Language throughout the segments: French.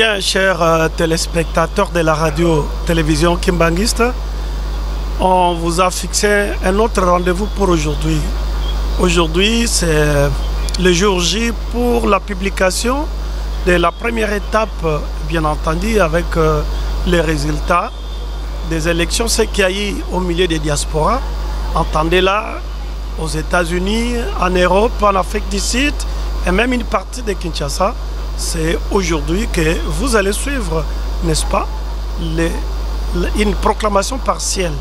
Bien, chers téléspectateurs de la radio-télévision Kimbanguiste, on vous a fixé un autre rendez-vous pour aujourd'hui. Aujourd'hui, c'est le jour J pour la publication de la première étape, bien entendu, avec les résultats des élections, ce qu'il y a eu au milieu des diasporas. Entendez-là, aux États-Unis, en Europe, en Afrique du Sud, et même une partie de Kinshasa. C'est aujourd'hui que vous allez suivre, n'est-ce pas, une proclamation partielle.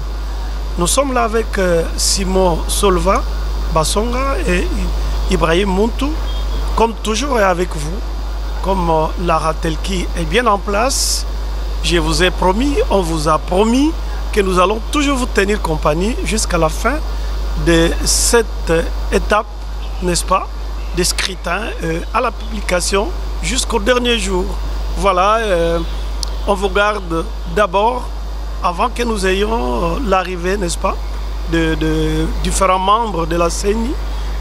Nous sommes là avec Simon Solva, Bassonga et Ibrahim Muntu, comme toujours et avec vous, comme Lara Telki est bien en place. Je vous ai promis, on vous a promis que nous allons toujours vous tenir compagnie jusqu'à la fin de cette étape, n'est-ce pas, des scrutins à la publication jusqu'au dernier jour. Voilà, on vous garde d'abord, avant que nous ayons l'arrivée, n'est-ce pas, de différents membres de la CENI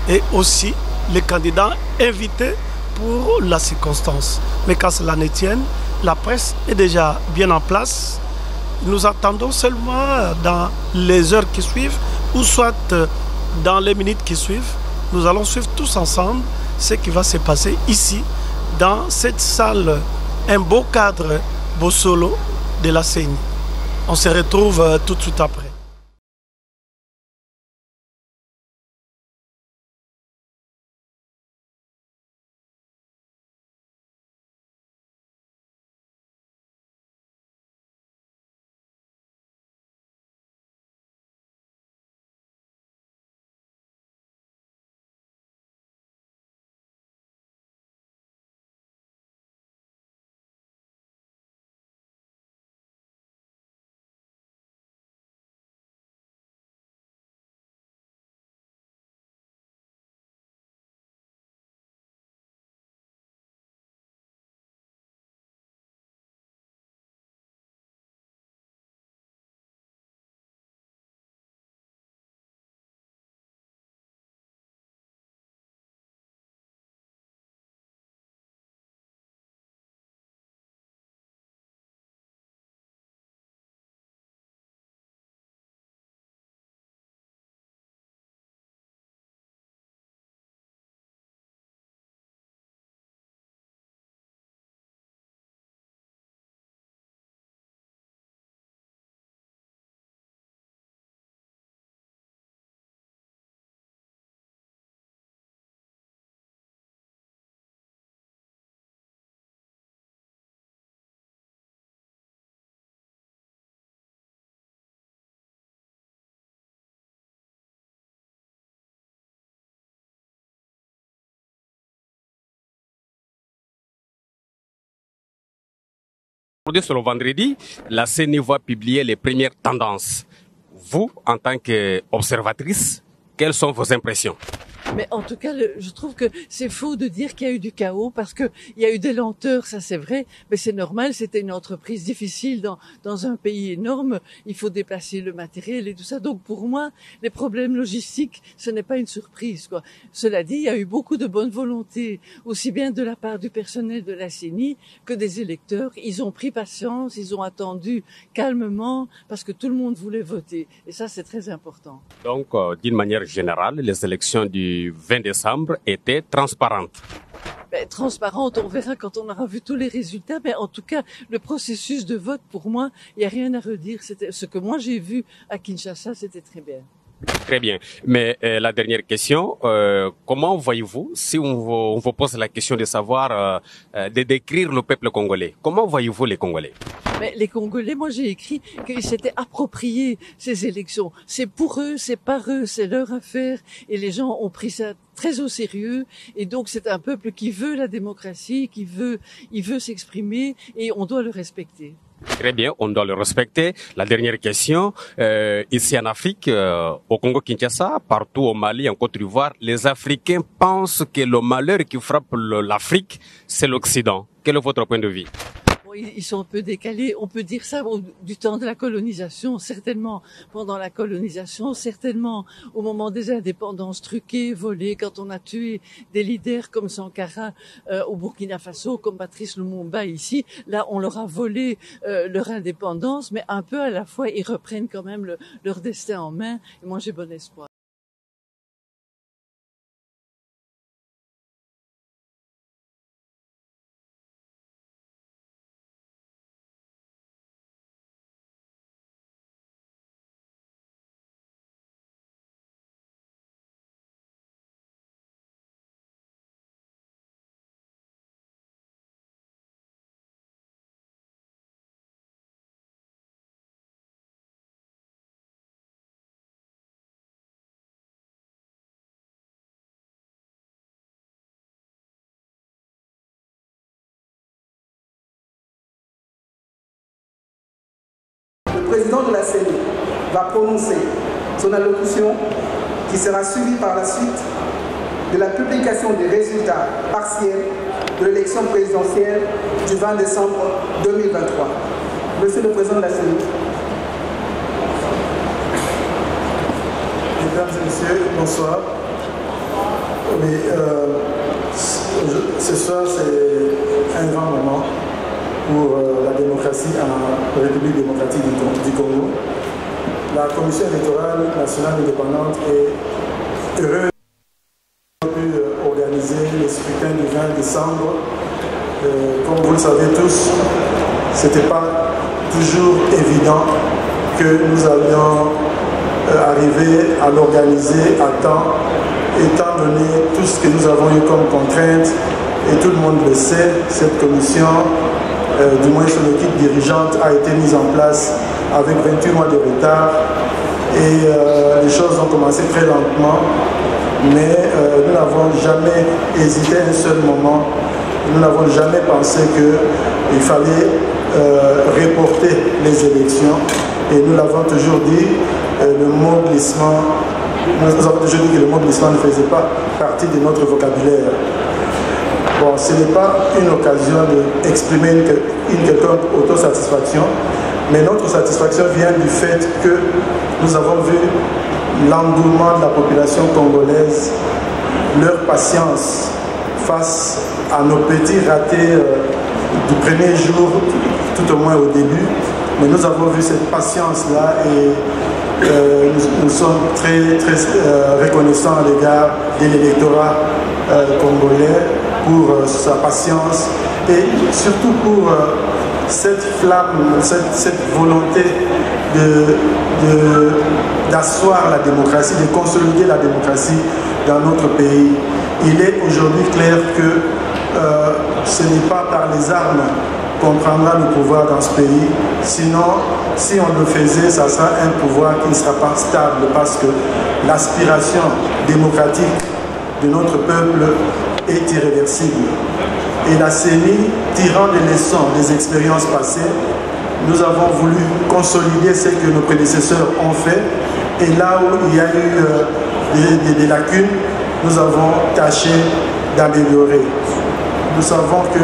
et aussi les candidats invités pour la circonstance. Mais qu'à cela ne tienne, la presse est déjà bien en place. Nous attendons seulement dans les heures qui suivent ou soit dans les minutes qui suivent. Nous allons suivre tous ensemble ce qui va se passer ici, dans cette salle, un beau cadre, beau solo de la CENI. On se retrouve tout de suite après. Aujourd'hui, sur le vendredi, la CENI va publier les premières tendances. Vous, en tant qu'observatrice, quelles sont vos impressions? Mais en tout cas, je trouve que c'est faux de dire qu'il y a eu du chaos parce que il y a eu des lenteurs, ça c'est vrai, mais c'est normal, c'était une entreprise difficile dans un pays énorme, il faut déplacer le matériel et tout ça. Donc pour moi, les problèmes logistiques, ce n'est pas une surprise, quoi. Cela dit, il y a eu beaucoup de bonne volonté, aussi bien de la part du personnel de la CENI que des électeurs. Ils ont pris patience, ils ont attendu calmement parce que tout le monde voulait voter. Et ça, c'est très important. Donc, d'une manière générale, les élections du 20 décembre étaient transparentes. Transparente, on verra quand on aura vu tous les résultats, mais en tout cas, le processus de vote, pour moi, il n'y a rien à redire. C'était ce que moi j'ai vu à Kinshasa, c'était très bien. Très bien. Mais la dernière question, comment voyez-vous, si on vous pose la question de savoir, de décrire le peuple congolais, comment voyez-vous les Congolais? Mais les Congolais, moi j'ai écrit qu'ils s'étaient appropriés ces élections. C'est pour eux, c'est par eux, c'est leur affaire. Et les gens ont pris ça très au sérieux. Et donc c'est un peuple qui veut la démocratie, il veut s'exprimer et on doit le respecter. Très bien, on doit le respecter. La dernière question, ici en Afrique, au Congo-Kinshasa, partout au Mali, en Côte d'Ivoire, les Africains pensent que le malheur qui frappe l'Afrique, c'est l'Occident. Quel est votre point de vue? ils sont un peu décalés. On peut dire ça du temps de la colonisation, certainement pendant la colonisation, certainement au moment des indépendances truquées, volées, quand on a tué des leaders comme Sankara au Burkina Faso, comme Patrice Lumumba ici. Là, on leur a volé leur indépendance, mais un peu à la fois, ils reprennent quand même leur destin en main. Et moi, j'ai bon espoir. Le président de la CENI va prononcer son allocution qui sera suivie par la suite de la publication des résultats partiels de l'élection présidentielle du 20 décembre 2023. Monsieur le président de la CENI. Mesdames et messieurs, bonsoir. Oui, ce soir, c'est un grand moment pour la démocratie en République démocratique du Congo. La Commission électorale nationale indépendante est heureuse d'avoir pu organiser le scrutin du 20 décembre. Comme vous le savez tous, ce n'était pas toujours évident que nous allions arriver à l'organiser à temps, étant donné tout ce que nous avons eu comme contrainte, et tout le monde le sait, cette commission, du moins son équipe dirigeante, a été mise en place avec 28 mois de retard, et les choses ont commencé très lentement, mais nous n'avons jamais hésité un seul moment, nous n'avons jamais pensé qu'il fallait reporter les élections, et nous l'avons toujours dit, le mot glissement, nous avons toujours dit que le mot glissement ne faisait pas partie de notre vocabulaire. Bon, ce n'est pas une occasion d'exprimer une quelconque autosatisfaction, mais notre satisfaction vient du fait que nous avons vu l'engouement de la population congolaise, leur patience face à nos petits ratés du premier jour, tout au moins au début. Mais nous avons vu cette patience-là et nous sommes très reconnaissants à l'égard de l'électorat congolais pour sa patience et surtout pour cette flamme, cette volonté d'asseoir la démocratie, de consolider la démocratie dans notre pays. Il est aujourd'hui clair que ce n'est pas par les armes qu'on prendra le pouvoir dans ce pays. Sinon, si on le faisait, ça sera un pouvoir qui ne sera pas stable parce que l'aspiration démocratique de notre peuple est irréversible. Et la CENI, tirant des leçons des expériences passées, nous avons voulu consolider ce que nos prédécesseurs ont fait. Et là où il y a eu des lacunes, nous avons tâché d'améliorer. Nous savons que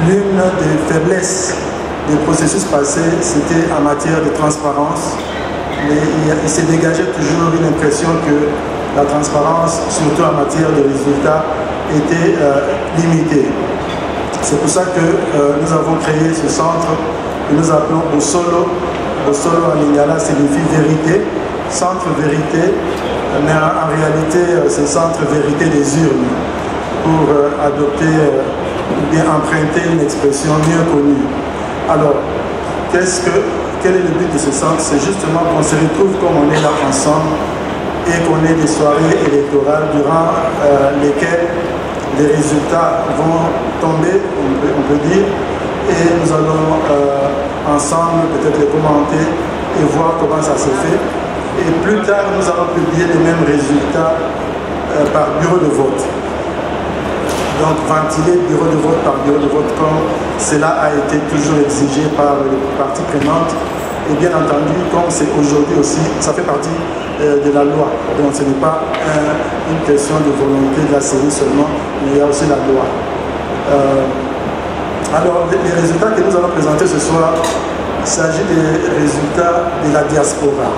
l'une des faiblesses des processus passés, c'était en matière de transparence. Mais il s'est dégagé toujours une impression que la transparence, surtout en matière de résultats, était limitée. C'est pour ça que nous avons créé ce centre que nous appelons Osolo. Osolo en lingala signifie vérité, centre vérité, mais en réalité c'est centre vérité des urnes, pour adopter ou bien emprunter une expression mieux connue. Alors, quel est le but de ce centre? C'est justement qu'on se retrouve comme on est là ensemble et qu'on ait des soirées électorales durant lesquelles les résultats vont tomber, on peut dire, et nous allons ensemble peut-être les commenter et voir comment ça se fait. Et plus tard, nous allons publier les mêmes résultats par bureau de vote. Donc ventiler bureau de vote par bureau de vote comme cela a été toujours exigé par les parties prenantes. Et bien entendu, comme c'est aujourd'hui aussi, ça fait partie de la loi. Donc ce n'est pas une question de volonté de la CENI seulement, mais il y a aussi la loi. Alors, les résultats que nous allons présenter ce soir, il s'agit des résultats de la diaspora.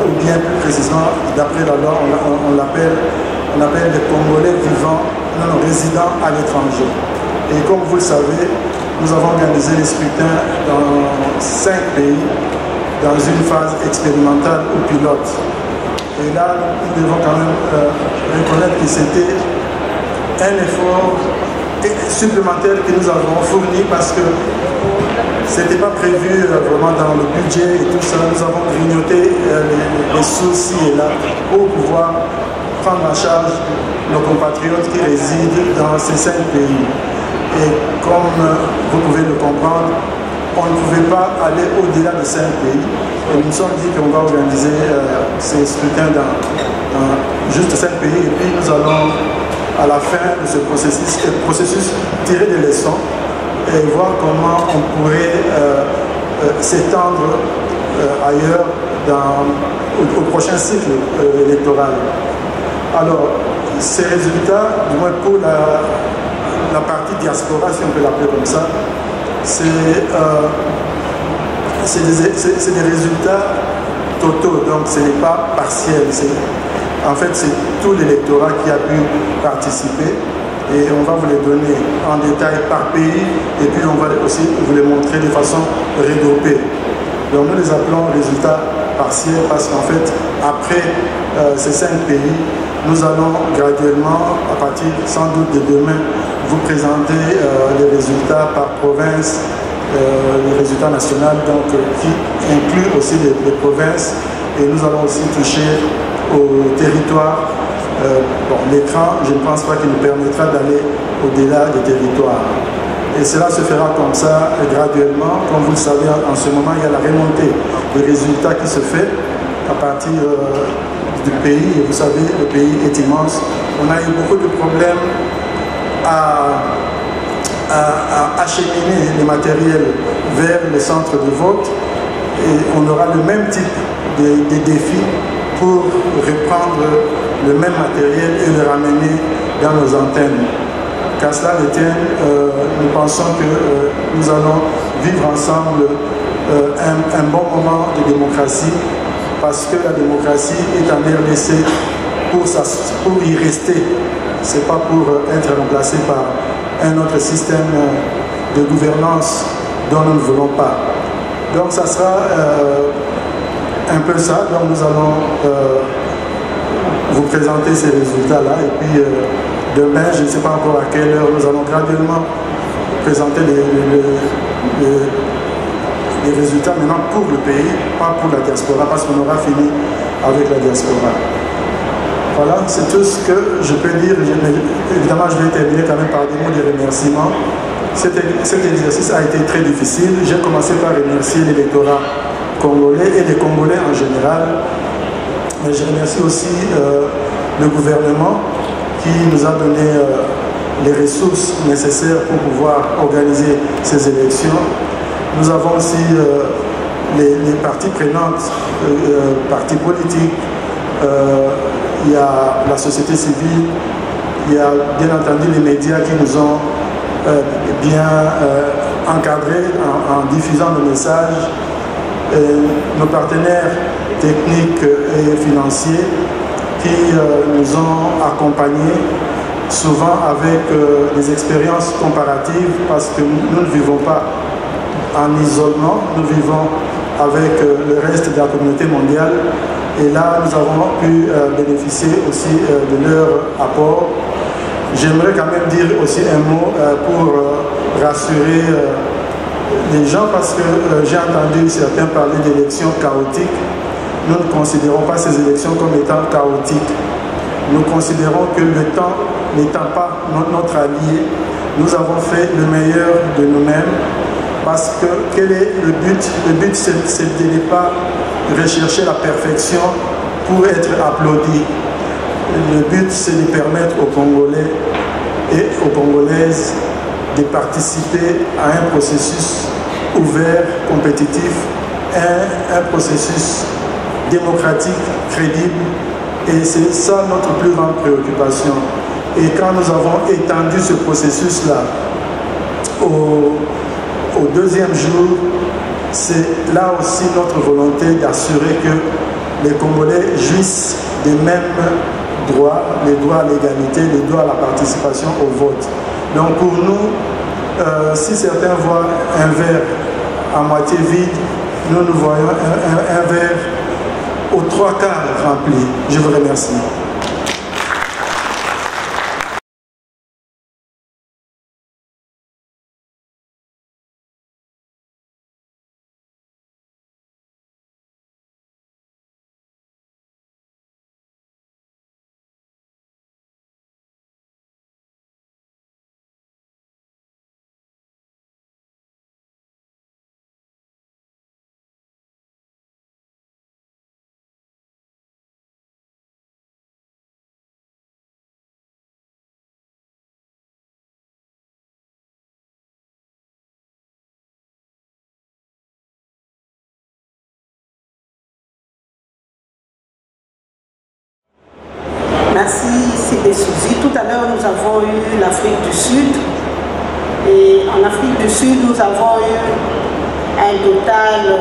Ou bien plus précisément, d'après la loi, on appelle les Congolais résidant à l'étranger. Et comme vous le savez, nous avons organisé les scrutins dans 5 pays, dans une phase expérimentale ou pilote. Et là, nous devons quand même reconnaître que c'était un effort supplémentaire que nous avons fourni parce que ce n'était pas prévu vraiment dans le budget et tout ça. Nous avons grignoté les sous-ci et là pour pouvoir prendre en charge nos compatriotes qui résident dans ces 5 pays. Et comme vous pouvez le comprendre, on ne pouvait pas aller au-delà de 5 pays. Et nous nous sommes dit qu'on va organiser ces scrutins dans juste 5 pays. Et puis nous allons, à la fin de ce processus tirer des leçons et voir comment on pourrait s'étendre ailleurs au prochain cycle électoral. Alors, ces résultats, du moins pour la partie diaspora, si on peut l'appeler comme ça, c'est des résultats totaux, donc ce n'est pas partiel. En fait, c'est tout l'électorat qui a pu participer et on va vous les donner en détail par pays et puis on va aussi vous les montrer de façon regroupée. Donc nous les appelons résultats partiels parce qu'en fait, après ces 5 pays, nous allons graduellement, à partir sans doute de demain, vous présenter les résultats par province, les résultats nationaux, donc qui incluent aussi les provinces et nous allons aussi toucher au territoire. L'écran, je ne pense pas qu'il nous permettra d'aller au-delà des territoires. Et cela se fera comme ça, graduellement. Comme vous le savez, en ce moment, il y a la remontée des résultats qui se fait à partir du pays. Et vous savez, le pays est immense. On a eu beaucoup de problèmes à acheminer les matériels vers les centres de vote. Et on aura le même type de défis pour reprendre le même matériel et le ramener dans nos antennes. Qu'à cela ne tienne, nous pensons que nous allons vivre ensemble un bon moment de démocratie parce que la démocratie est en RDC pour y rester. Ce n'est pas pour être remplacé par un autre système de gouvernance dont nous ne voulons pas. Donc ça sera un peu ça. Donc nous allons vous présenter ces résultats-là et puis demain, je ne sais pas encore à quelle heure, nous allons graduellement présenter les résultats maintenant pour le pays, pas pour la diaspora, parce qu'on aura fini avec la diaspora. Voilà, c'est tout ce que je peux dire. Évidemment, je vais terminer quand même par des mots de remerciement. Cet exercice a été très difficile. J'ai commencé par remercier l'électorat congolais et les Congolais en général. Mais je remercie aussi le gouvernement qui nous a donné les ressources nécessaires pour pouvoir organiser ces élections. Nous avons aussi les parties prenantes, partis politiques, il y a la société civile, il y a bien entendu les médias qui nous ont bien encadrés en diffusant nos messages, nos partenaires techniques et financiers qui nous ont accompagnés, souvent avec des expériences comparatives, parce que nous ne vivons pas en isolement, nous vivons avec le reste de la communauté mondiale. Et là, nous avons pu bénéficier aussi de leur apport. J'aimerais quand même dire aussi un mot pour rassurer les gens, parce que j'ai entendu certains parler d'élections chaotiques. Nous ne considérons pas ces élections comme étant chaotiques. Nous considérons que le temps n'étant pas notre allié, nous avons fait le meilleur de nous-mêmes, parce que quel est le but? Le but, c'est de ne pas rechercher la perfection pour être applaudi. Le but, c'est de permettre aux Congolais et aux Congolaises de participer à un processus ouvert, compétitif, un processus démocratique, crédible, et c'est ça notre plus grande préoccupation. Et quand nous avons étendu ce processus-là au deuxième jour, c'est là aussi notre volonté d'assurer que les Congolais jouissent des mêmes droits, les droits à l'égalité, les droits à la participation au vote. Donc pour nous, si certains voient un verre à moitié vide, nous voyons un verre aux 3 quarts rempli. Je vous remercie. Merci, c'est Souzy. Tout à l'heure, nous avons eu l'Afrique du Sud. Et en Afrique du Sud, nous avons eu un total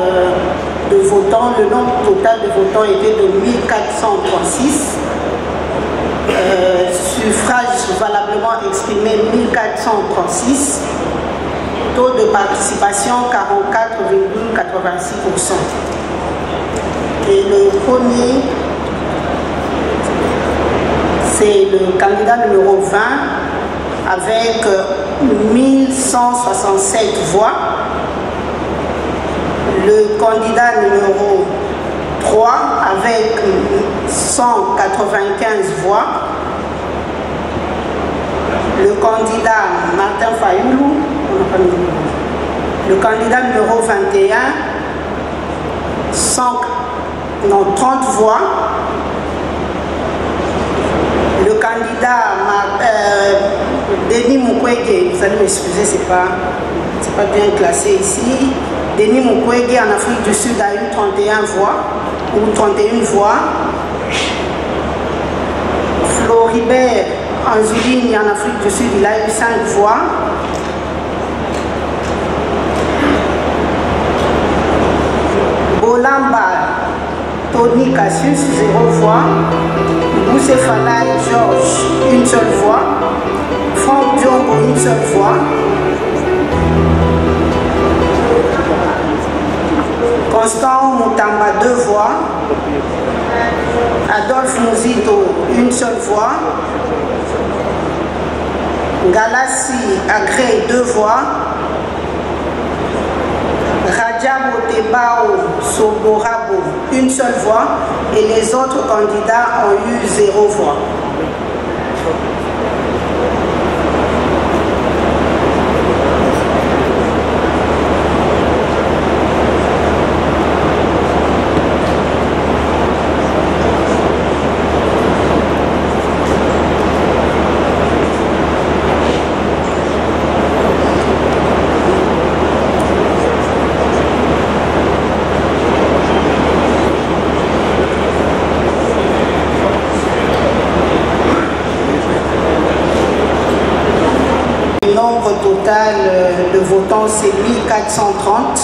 de votants. Le nombre total de votants était de 1436. Suffrage valablement exprimé 1436. Taux de participation 44,86%. Et le premier, c'est le candidat numéro 20 avec 1167 voix. Le candidat numéro 3 avec 195 voix. Le candidat Martin Fayoulou, le candidat numéro 21, 30 voix. Le candidat Denis Mukwege, vous allez m'excuser, c'est pas bien classé ici. Denis Mukwege en Afrique du Sud a eu 31 voix, ou 31 voix. Floribert Anzouline en Afrique du Sud, il a eu 5 voix. Bolamba Tony Cassius, 0 voix. Boussefalai Georges, 1 seule voix. Franck Diongo, 1 seule voix. Constant Moutamba, 2 voix. Adolphe Mouzito, 1 seule voix. Galassi Agré, 2 voix. Rajabo Tebao Soborabo, 1 seule voix. Et les autres candidats ont eu 0 voix. Total de votants, c'est 1430.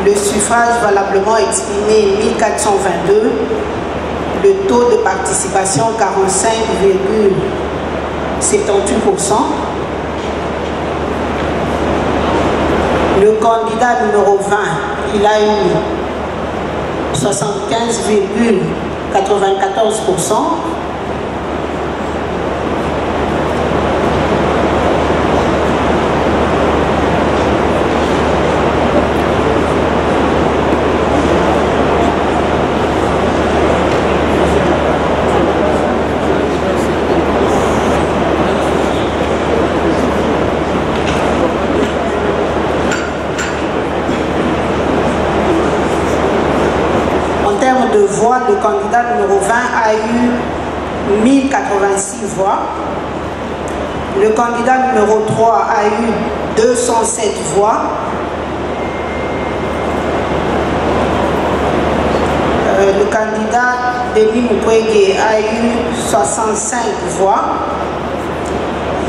Le suffrage valablement exprimé, 1422. Le taux de participation, 45,78%. Le candidat numéro 20, il a eu 75,94%. Le candidat numéro 20 a eu 1086 voix. Le candidat numéro 3 a eu 207 voix. Le candidat Denis Mukwege a eu 65 voix.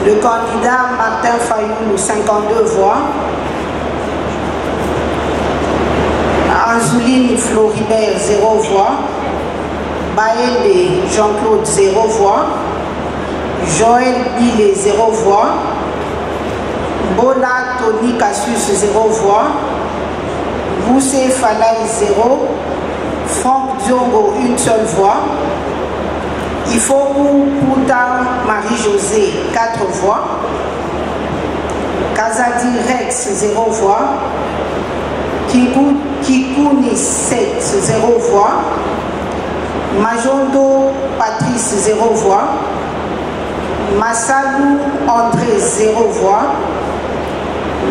Le candidat Martin Fayoulou, 52 voix. Anzouline Floribert, 0 voix. Baende Jean-Claude, 0 voix. Joël Billet, 0 voix. Bola Tony Cassius, 0 voix. Boussé Falaï, 0. Franck Diongo, 1 seule voix. Ifoku Pouta Marie-Josée, 4 voix. Kazadi Rex, 0 voix. Kikouni 7, 0 voix. Majondo Patrice, 0 voix. Massalou André, 0 voix.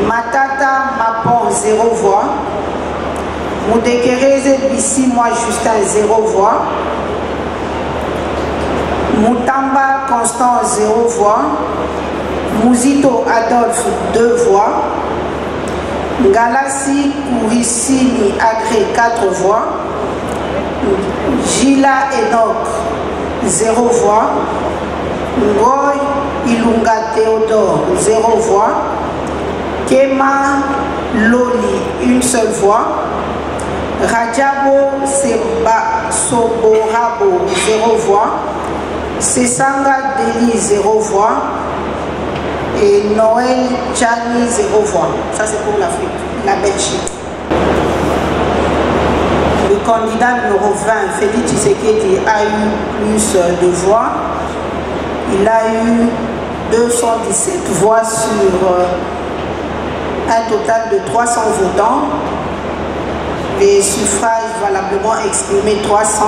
Matata Mapon, 0 voix. Moudekereze Bissimois Justin, 0 voix. Moutamba Constant, 0 voix. Mouzito Adolphe, 2 voix. Galassi Kourissini Agré, 4 voix. Gila Enoch, 0 voix. Ngoy Ilunga Théodore, 0 voix. Kema Loli, 1 seule voix. Rajabo Seba Soborabo, 0 voix. Sesanga Deli, 0 voix. Et Noël Tchani, 0 voix. Ça, c'est pour l'Afrique, la Belgique. Le candidat numéro 20, Félix Tshisekedi, a eu plus de voix. Il a eu 217 voix sur un total de 300 votants. Les suffrages valablement exprimés, 300.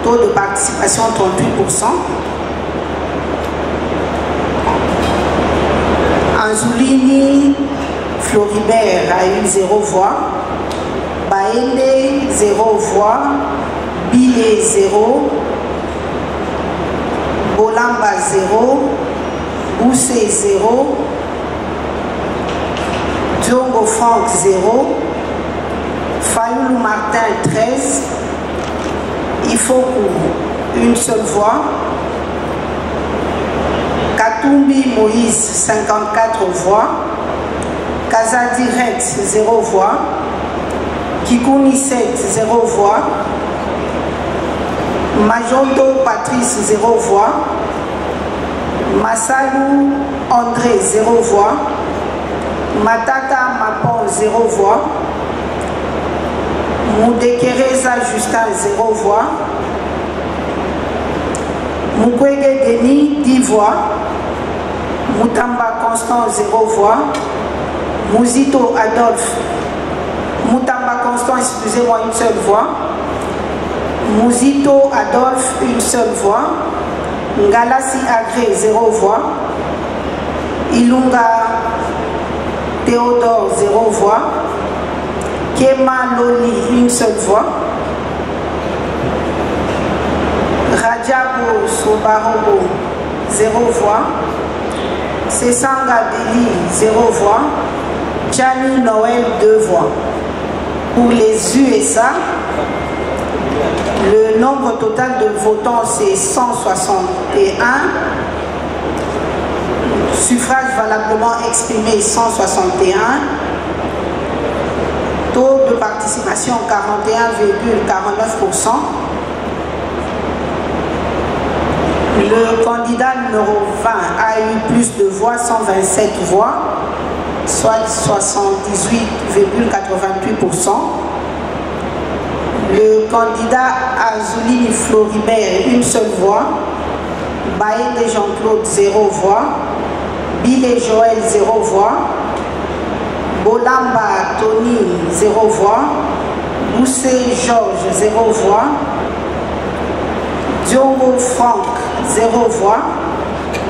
Taux de participation, 38%. Anzulini Floribert a eu 0 voix. Baende, 0 voix. Billet, 0. Bolamba, 0. Boussé, 0. Diongo Franck, 0. Fayoulou Martin, 13. Ifoku, 1 seule voix. Katumbi Moïse, 54 voix. Kazadi Rex, 0 voix. Kikouni 7, 0 voix. Majondo Patrice, 0 voix. Massalou André, 0 voix. Matata Mapon, 0 voix. Moudekereza Justin, 0 voix. Mukwege Denis, 10 voix. Moutamba Constant, 0 voix. Mouzito Adolphe. Moutamba Constant, excusez-moi, 1 seule voix. Mouzito Adolphe, 1 seule voix. Ngalassi Agré, 0 voix. Ilunga Théodore, 0 voix. Kema Loli, 1 seule voix. Rajabo Sobarobo, 0 voix. Sesanga Deli, 0 voix. Tchani Noël, 2 voix. Pour les USA, le nombre total de votants, c'est 161. Suffrage valablement exprimé, 161. Taux de participation, 41,49%. Le candidat numéro 20 a eu plus de voix, 127 voix, soit 78,88%. Le candidat Azuli Floribert, 1 seule voix. Baende Jean-Claude, 0 voix. Billet Joël, 0 voix. Bolamba Tony, 0 voix. Boussé Georges, 0 voix. Diongo Franck, 0 voix.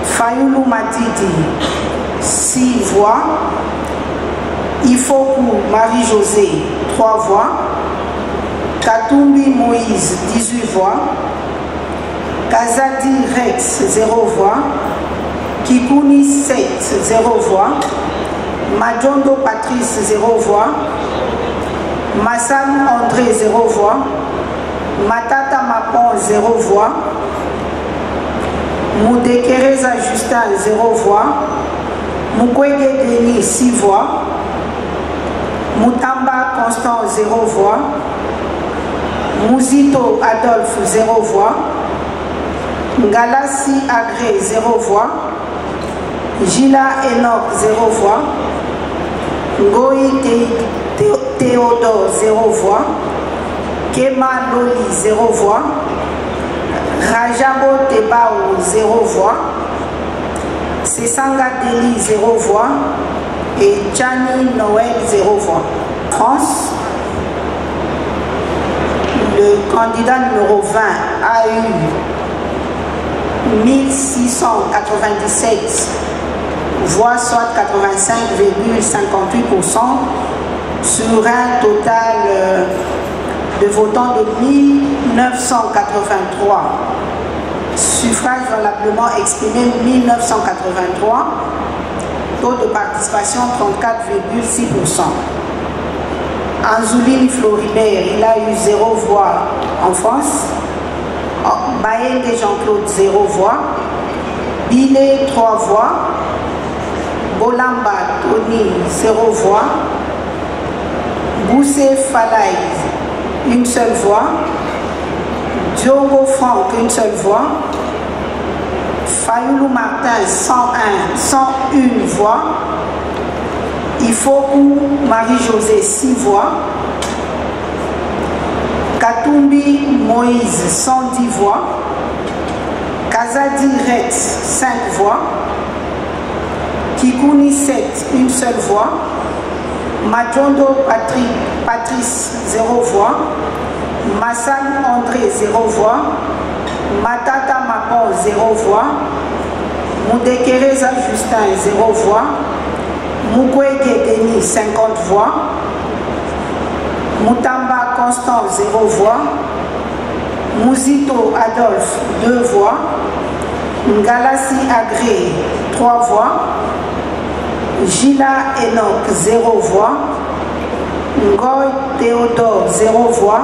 Fayoulou Matidi, 6 voix. Ifoku Marie-Josée, 3 voix. Katumbi Moïse, 18 voix. Kazadi Rex, 0 voix. Kikouni 7, 0 voix. Majondo Patrice, 0 voix. Massam André, 0 voix. Matata Mapon, 0 voix. Moudekereza Justin 0 voix, Mukwege Denis 6 voix, Mutamba Constant 0 voix, Mouzito Adolphe 0 voix, Ngalassi Agré 0 voix, Gila Enoch 0 voix, Ngoï Théodore 0 voix, Kema Loli 0 voix, Rajabo Tebao 0 voix, Sessanga Deli 0 voix et Chani Noël 0 voix. France, le candidat numéro 20 a eu 1697 voix, soit 85,58% sur un total de votants de 1983. Suffrage valablement exprimé 1983. Taux de participation 34,6%. Anzouline Floribert, il a eu 0 voix en France. Bayende Jean-Claude 0 voix. Bilé 3 voix. Bolamba Tony 0 voix. Boussé Falaï 1 seule voix. Diogo Franck 1 seule voix. Fayoulou Martin 101 voix. Ifokou Marie-Josée 6 voix. Katumbi Moïse 110 voix. Kazadi Rex 5 voix. Kikouni 7 1 seule voix. Majondo Patrice 0 voix. Massan André 0 voix. Matata Macon 0 voix. Moudekereza Justin 0 voix. Mukwege Denis 50 voix. Mutamba Constant 0 voix. Mouzito Adolphe 2 voix. Ngalassi Agré 3 voix. Gila Enoch 0 voix. Ngoy Théodore 0 voix.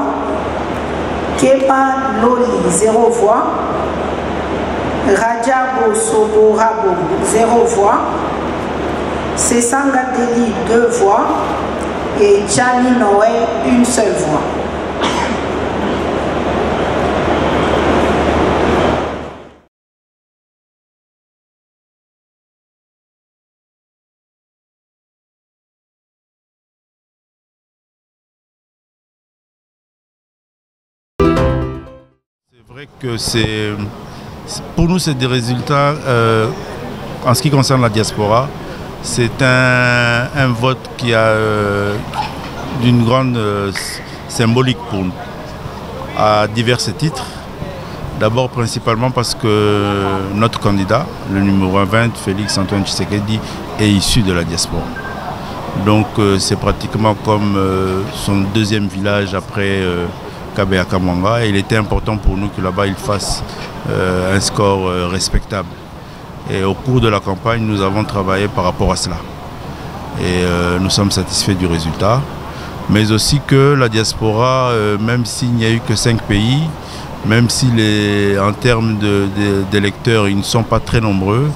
Kepa Loli 0 voix. Rajabo Soborabo 0 voix. Sessanga Deli 2 voix. Et Chani Noël 1 seule voix. C'est vrai que pour nous, c'est des résultats en ce qui concerne la diaspora. C'est un vote qui a d'une grande symbolique pour nous, à divers titres. D'abord, principalement parce que notre candidat, le numéro 20, Félix Antoine Tshisekedi, est issu de la diaspora. Donc c'est pratiquement comme son deuxième village après Kabea-Kamwanga. Il était important pour nous que là-bas il fasse un score respectable. Et au cours de la campagne, nous avons travaillé par rapport à cela. Et nous sommes satisfaits du résultat. Mais aussi que la diaspora, même s'il n'y a eu que 5 pays, même si en termes d'électeurs, ils ne sont pas très nombreux,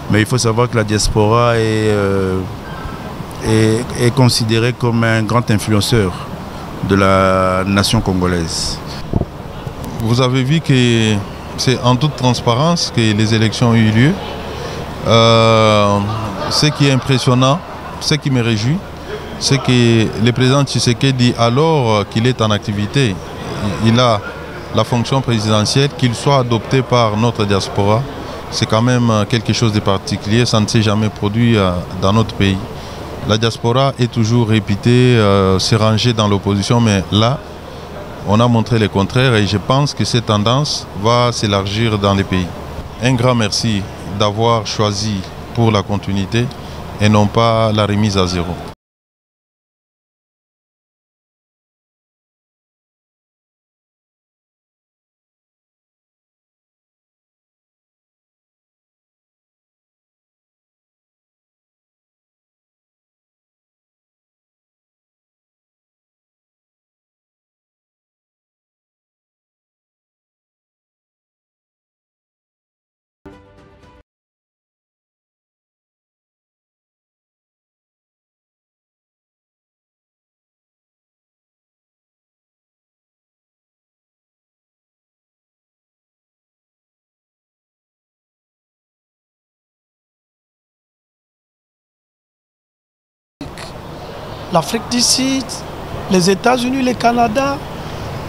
mais il faut savoir que la diaspora est considérée comme un grand influenceur de la nation congolaise. Vous avez vu que c'est en toute transparence que les élections ont eu lieu. Ce qui est impressionnant, ce qui me réjouit, c'est que le président Tshisekedi, alors qu'il est en activité, il a la fonction présidentielle, qu'il soit adopté par notre diaspora. C'est quand même quelque chose de particulier, ça ne s'est jamais produit dans notre pays. La diaspora est toujours réputée se ranger dans l'opposition, mais là, on a montré le contraire et je pense que cette tendance va s'élargir dans les pays. Un grand merci d'avoir choisi pour la continuité et non pas la remise à zéro. l'Afrique du Sud, les États-Unis, le Canada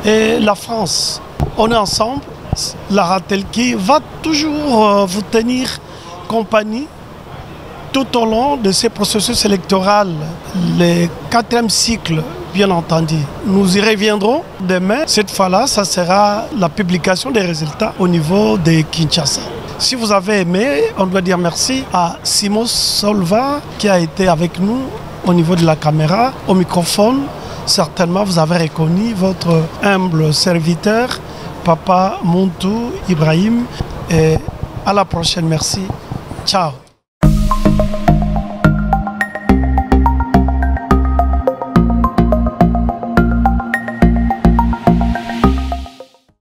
et la France. On est ensemble. La Ratelki va toujours vous tenir compagnie tout au long de ces processus électoraux, le 4e cycle, bien entendu. Nous y reviendrons demain. Cette fois-là, ça sera la publication des résultats au niveau de Kinshasa. Si vous avez aimé, on doit dire merci à Simon Solva qui a été avec nous au niveau de la caméra, au microphone. Certainement, vous avez reconnu votre humble serviteur, Papa Montou Ibrahim. Et à la prochaine. Merci. Ciao.